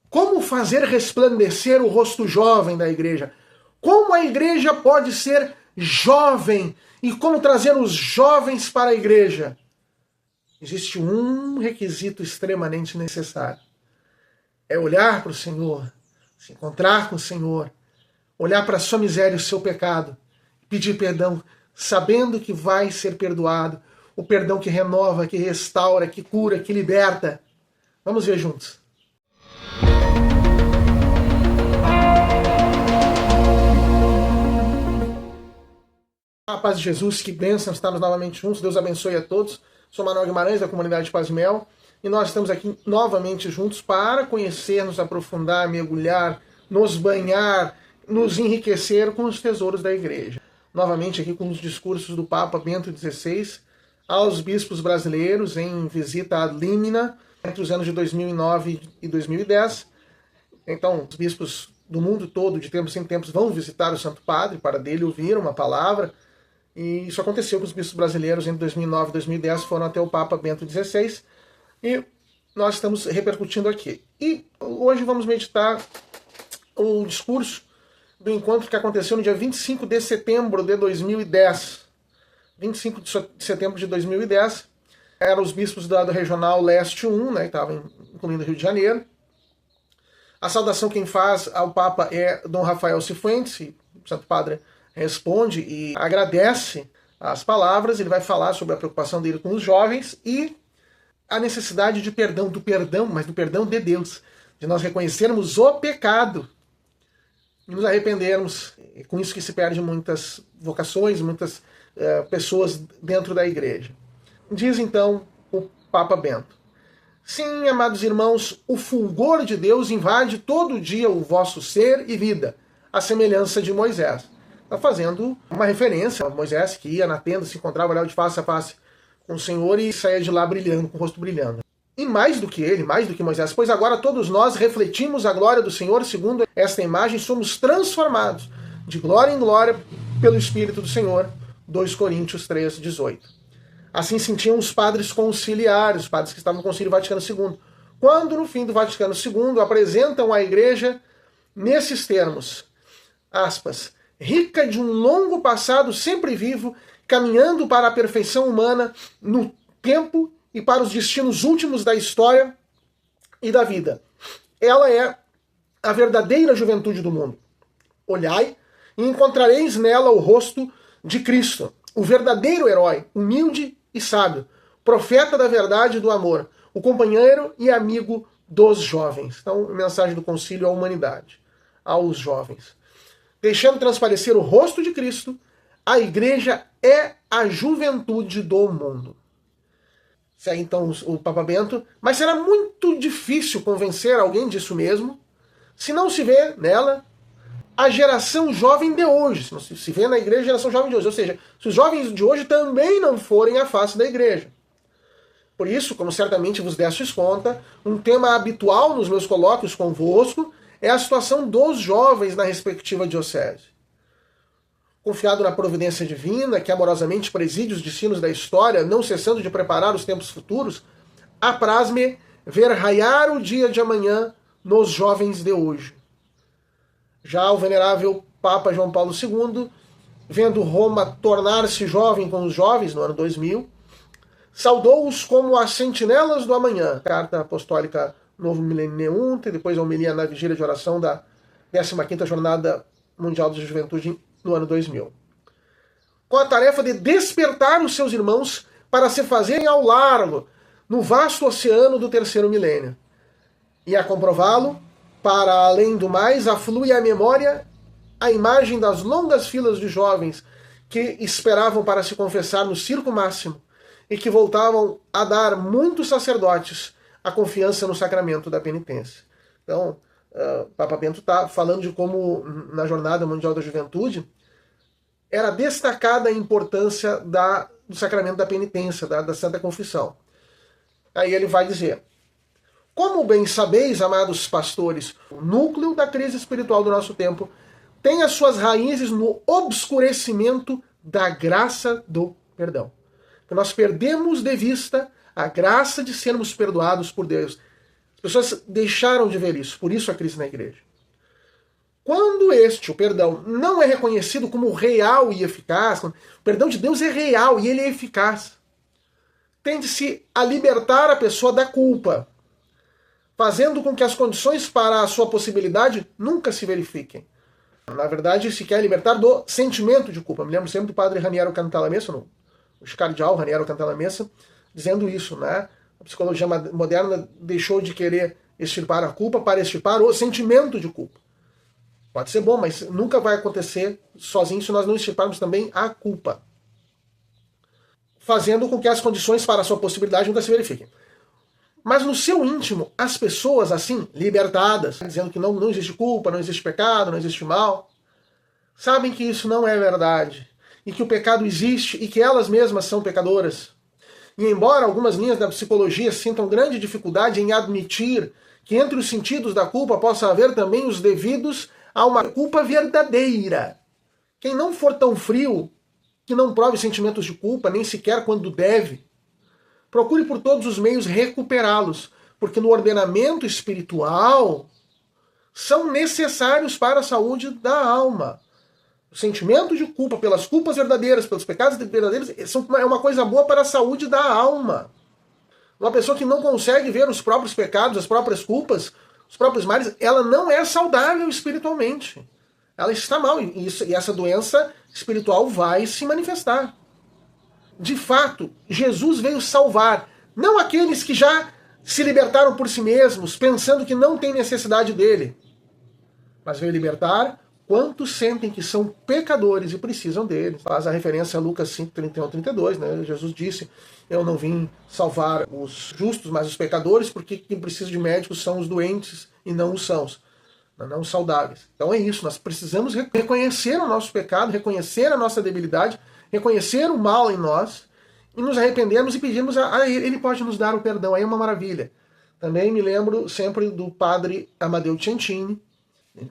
Como fazer resplandecer o rosto jovem da igreja? Como a igreja pode ser jovem e como trazer os jovens para a igreja? Existe um requisito extremamente necessário. É olhar para o Senhor, se encontrar com o Senhor, olhar para a sua miséria e o seu pecado, pedir perdão, sabendo que vai ser perdoado, o perdão que renova, que restaura, que cura, que liberta. Vamos ver juntos. A paz de Jesus, que bênção estarmos novamente juntos. Deus abençoe a todos. Sou Manuel Guimarães, da comunidade Paz e Mel, e nós estamos aqui novamente juntos para conhecer, nos aprofundar, mergulhar, nos banhar, nos enriquecer com os tesouros da igreja. Novamente aqui com os discursos do Papa Bento XVI aos bispos brasileiros em visita a Límina entre os anos de 2009 e 2010. Então, os bispos do mundo todo, de tempos em tempos, vão visitar o Santo Padre para dele ouvir uma palavra. E isso aconteceu com os bispos brasileiros entre 2009 e 2010, foram até o Papa Bento XVI, e nós estamos repercutindo aqui. E hoje vamos meditar o discurso do encontro que aconteceu no dia 25 de setembro de 2010. 25 de setembro de 2010, eram os bispos da Regional Leste 1, né, que estavam incluindo o Rio de Janeiro. A saudação quem faz ao Papa é Dom Rafael Cifuentes, e o Santo Padre responde e agradece as palavras. Ele vai falar sobre a preocupação dele com os jovens e a necessidade de perdão, mas do perdão de Deus, de nós reconhecermos o pecado e nos arrependermos. É com isso que se perde muitas vocações, muitas pessoas dentro da igreja. Diz então o Papa Bento: sim, amados irmãos, o fulgor de Deus invade todo dia o vosso ser e vida, à semelhança de Moisés. Está fazendo uma referência a Moisés, que ia na tenda, se encontrava, olhava de face a face com o Senhor e saía de lá brilhando, com o rosto brilhando. E mais do que ele, mais do que Moisés, pois agora todos nós refletimos a glória do Senhor, segundo esta imagem somos transformados de glória em glória pelo Espírito do Senhor. 2 Coríntios 3:18. Assim sentiam os padres conciliares, os padres que estavam no Concílio Vaticano II, quando no fim do Vaticano II apresentam a igreja nesses termos, aspas, rica de um longo passado sempre vivo, caminhando para a perfeição humana no tempo e para os destinos últimos da história e da vida. Ela é a verdadeira juventude do mundo. Olhai e encontrareis nela o rosto de Cristo, o verdadeiro herói, humilde e sábio, profeta da verdade e do amor, o companheiro e amigo dos jovens. Então, mensagem do concílio à humanidade, aos jovens. Deixando transparecer o rosto de Cristo, a igreja é a juventude do mundo. Segue então o Papa Bento, mas será muito difícil convencer alguém disso mesmo, se não se vê nela a geração jovem de hoje, se não se vê na igreja a geração jovem de hoje, ou seja, se os jovens de hoje também não forem a face da igreja. Por isso, como certamente vos destes conta, um tema habitual nos meus colóquios convosco é a situação dos jovens na respectiva diocese. Confiado na providência divina, que amorosamente preside os destinos da história, não cessando de preparar os tempos futuros, apraz-me ver raiar o dia de amanhã nos jovens de hoje. Já o venerável Papa João Paulo II, vendo Roma tornar-se jovem com os jovens no ano 2000, saudou-os como as sentinelas do amanhã. Carta Apostólica Novo Milênio, depois a homilia na vigília de oração da 15ª Jornada Mundial de Juventude no ano 2000. Com a tarefa de despertar os seus irmãos para se fazerem ao largo no vasto oceano do terceiro milênio. E a comprová-lo, para além do mais, aflui à memória a imagem das longas filas de jovens que esperavam para se confessar no circo máximo e que voltavam a dar muitos sacerdotes a confiança no sacramento da penitência. Então, Papa Bento está falando de como, na Jornada Mundial da Juventude, era destacada a importância do sacramento da penitência, da Santa Confissão. Aí ele vai dizer: como bem sabeis, amados pastores, o núcleo da crise espiritual do nosso tempo tem as suas raízes no obscurecimento da graça do perdão. Que nós perdemos de vista a graça de sermos perdoados por Deus. As pessoas deixaram de ver isso, por isso a crise na igreja. Quando o perdão, não é reconhecido como real e eficaz, o perdão de Deus é real e ele é eficaz. Tende-se a libertar a pessoa da culpa, fazendo com que as condições para a sua possibilidade nunca se verifiquem. Na verdade, se quer libertar do sentimento de culpa. Me lembro sempre do padre Raniero Cantalamessa, o cardeal Raniero Cantalamessa, dizendo isso, né? A psicologia moderna deixou de querer extirpar a culpa para extirpar o sentimento de culpa. Pode ser bom, mas nunca vai acontecer sozinho se nós não extirparmos também a culpa, fazendo com que as condições para a sua possibilidade nunca se verifiquem. Mas no seu íntimo, as pessoas assim, libertadas, dizendo que não existe culpa, não existe pecado, não existe mal, sabem que isso não é verdade, e que o pecado existe e que elas mesmas são pecadoras. E embora algumas linhas da psicologia sintam grande dificuldade em admitir que entre os sentidos da culpa possa haver também os devidos a uma culpa verdadeira. Quem não for tão frio, que não prove sentimentos de culpa, nem sequer quando deve, procure por todos os meios recuperá-los, porque no ordenamento espiritual são necessários para a saúde da alma. O sentimento de culpa pelas culpas verdadeiras, pelos pecados verdadeiros, é uma coisa boa para a saúde da alma. Uma pessoa que não consegue ver os próprios pecados, as próprias culpas, os próprios males, ela não é saudável espiritualmente. Ela está mal e essa doença espiritual vai se manifestar. De fato, Jesus veio salvar, não aqueles que já se libertaram por si mesmos, pensando que não tem necessidade dele, mas veio libertar quantos sentem que são pecadores e precisam dele. Faz a referência a Lucas 5, 31, 32, né? Jesus disse, eu não vim salvar os justos, mas os pecadores, porque quem precisa de médicos são os doentes e não os sãos, não os saudáveis. Então é isso, nós precisamos reconhecer o nosso pecado, reconhecer a nossa debilidade, reconhecer o mal em nós, e nos arrependermos e pedirmos a Ele. Ele pode nos dar o perdão, aí é uma maravilha. Também me lembro sempre do padre Amadeu Ciancini,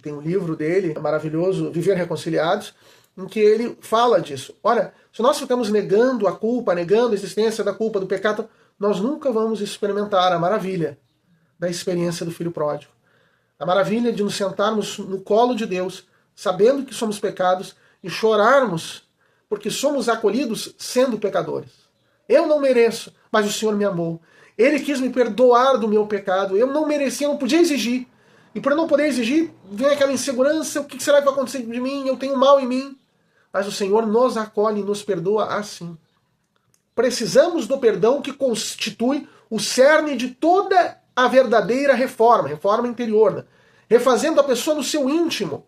tem um livro dele maravilhoso, Viver Reconciliados, em que ele fala disso. Olha, se nós ficamos negando a culpa, negando a existência da culpa, do pecado, nós nunca vamos experimentar a maravilha da experiência do Filho Pródigo. A maravilha de nos sentarmos no colo de Deus, sabendo que somos pecados, e chorarmos porque somos acolhidos sendo pecadores. Eu não mereço, mas o Senhor me amou. Ele quis me perdoar do meu pecado. Eu não merecia, eu não podia exigir. E por não poder exigir, vem aquela insegurança, o que será que vai acontecer de mim? Eu tenho mal em mim. Mas o Senhor nos acolhe e nos perdoa assim. Precisamos do perdão que constitui o cerne de toda a verdadeira reforma interior, né? Refazendo a pessoa no seu íntimo,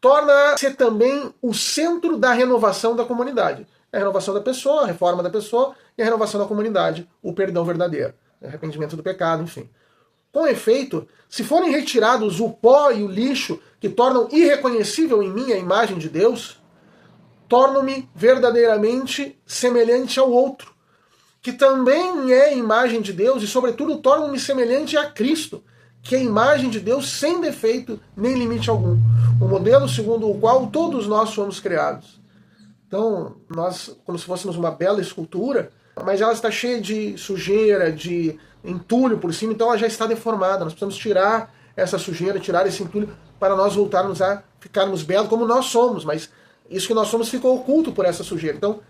torna-se também o centro da renovação da comunidade. A renovação da pessoa, a reforma da pessoa e a renovação da comunidade, o perdão verdadeiro, o arrependimento do pecado, enfim. Com efeito, se forem retirados o pó e o lixo que tornam irreconhecível em mim a imagem de Deus, torno-me verdadeiramente semelhante ao outro, que também é imagem de Deus, e sobretudo torno-me semelhante a Cristo, que é a imagem de Deus sem defeito nem limite algum, o modelo segundo o qual todos nós fomos criados. Então, nós, como se fôssemos uma bela escultura, mas ela está cheia de sujeira, de entulho por cima, então ela já está deformada. Nós precisamos tirar essa sujeira, tirar esse entulho, para nós voltarmos a ficarmos belos como nós somos, mas isso que nós somos ficou oculto por essa sujeira. Então,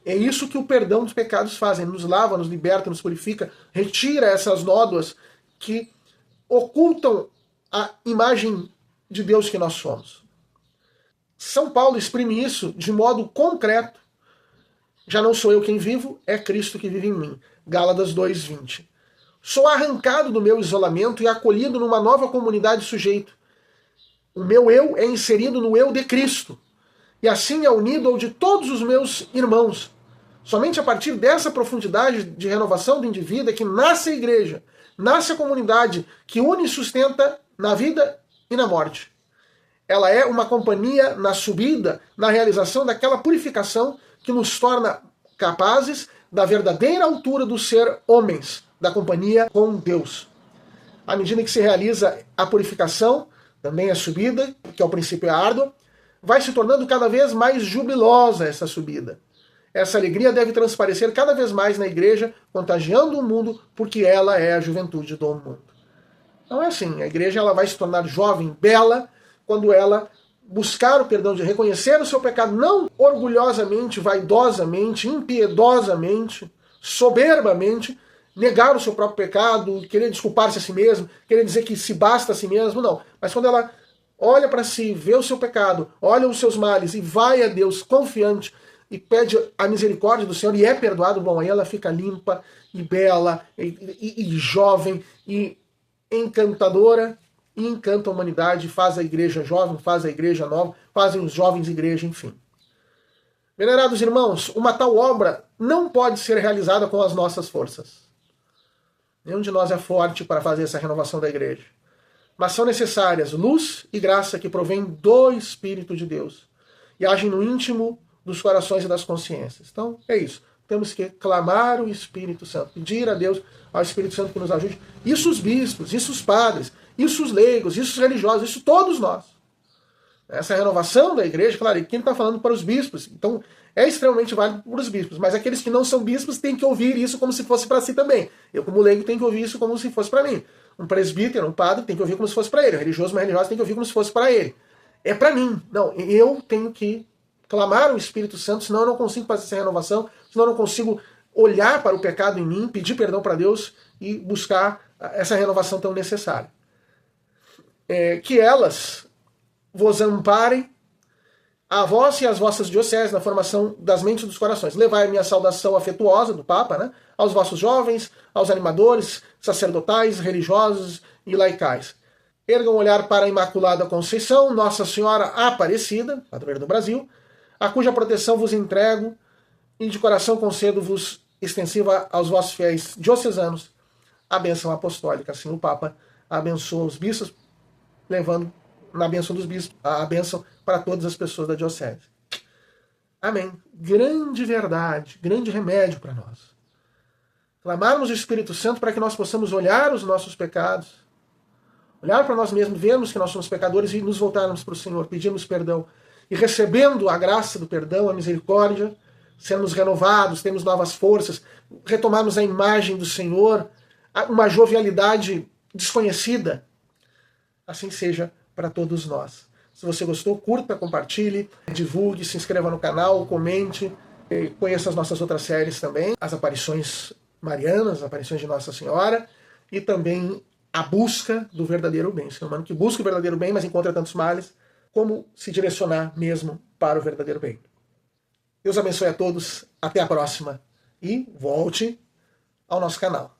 é isso que o perdão dos pecados faz. Ele nos lava, nos liberta, nos purifica, retira essas nódoas que ocultam a imagem de Deus que nós somos. São Paulo exprime isso de modo concreto. Já não sou eu quem vivo, é Cristo que vive em mim. Gálatas 2:20. Sou arrancado do meu isolamento e acolhido numa nova comunidade sujeito. O meu eu é inserido no eu de Cristo. E assim é unido ao de todos os meus irmãos. Somente a partir dessa profundidade de renovação do indivíduo é que nasce a igreja, nasce a comunidade que une e sustenta na vida e na morte. Ela é uma companhia na subida, na realização daquela purificação que nos torna capazes da verdadeira altura do ser homens, da companhia com Deus. À medida que se realiza a purificação, também a subida, que ao princípio é árdua, vai se tornando cada vez mais jubilosa essa subida. Essa alegria deve transparecer cada vez mais na igreja, contagiando o mundo, porque ela é a juventude do mundo. Não é assim. A igreja ela vai se tornar jovem, bela, quando ela buscar o perdão, de reconhecer o seu pecado, não orgulhosamente, vaidosamente, impiedosamente, soberbamente, negar o seu próprio pecado, querer desculpar-se a si mesmo, querer dizer que se basta a si mesmo, não. Mas quando ela olha para si, vê o seu pecado, olha os seus males e vai a Deus confiante e pede a misericórdia do Senhor e é perdoado, bom, aí ela fica limpa e bela e jovem e encantadora, e encanta a humanidade, faz a igreja jovem, faz a igreja nova, fazem os jovens igreja, enfim. Venerados irmãos, uma tal obra não pode ser realizada com as nossas forças. Nenhum de nós é forte para fazer essa renovação da igreja. Mas são necessárias luz e graça que provém do Espírito de Deus e agem no íntimo dos corações e das consciências. Então, é isso. Temos que clamar o Espírito Santo, pedir a Deus, ao Espírito Santo que nos ajude. Isso os bispos, isso os padres, isso os leigos, isso os religiosos, isso todos nós. Essa renovação da igreja, claro, quem está falando para os bispos, então é extremamente válido para os bispos, mas aqueles que não são bispos têm que ouvir isso como se fosse para si também. Eu, como leigo, tenho que ouvir isso como se fosse para mim. Um presbítero, um padre, tem que ouvir como se fosse para ele. Um religioso, uma religiosa, tem que ouvir como se fosse para ele. É para mim. Não, eu tenho que clamar o Espírito Santo, senão eu não consigo fazer essa renovação, senão eu não consigo olhar para o pecado em mim, pedir perdão para Deus e buscar essa renovação tão necessária. Que elas vos amparem, a vós e as vossas dioceses, na formação das mentes e dos corações. Levai a minha saudação afetuosa do Papa, né, aos vossos jovens, aos animadores, sacerdotais, religiosos e laicais. Ergam o olhar para a Imaculada Conceição, Nossa Senhora Aparecida, padroeira do Brasil, a cuja proteção vos entrego e de coração concedo-vos extensiva aos vossos fiéis diocesanos a bênção apostólica. Assim o Papa abençoa os bispos, levando na bênção dos bispos a bênção para todas as pessoas da diocese. Amém. Grande verdade, grande remédio para nós. Clamarmos o Espírito Santo para que nós possamos olhar os nossos pecados, olhar para nós mesmos, vermos que nós somos pecadores e nos voltarmos para o Senhor, pedirmos perdão. E recebendo a graça do perdão, a misericórdia, sermos renovados, temos novas forças, retomarmos a imagem do Senhor, uma jovialidade desconhecida. Assim seja para todos nós. Se você gostou, curta, compartilhe, divulgue, se inscreva no canal, comente, conheça as nossas outras séries também, as aparições marianas, as aparições de Nossa Senhora, e também a busca do verdadeiro bem. O ser humano que busca o verdadeiro bem, mas encontra tantos males, como se direcionar mesmo para o verdadeiro bem. Deus abençoe a todos, até a próxima, e volte ao nosso canal.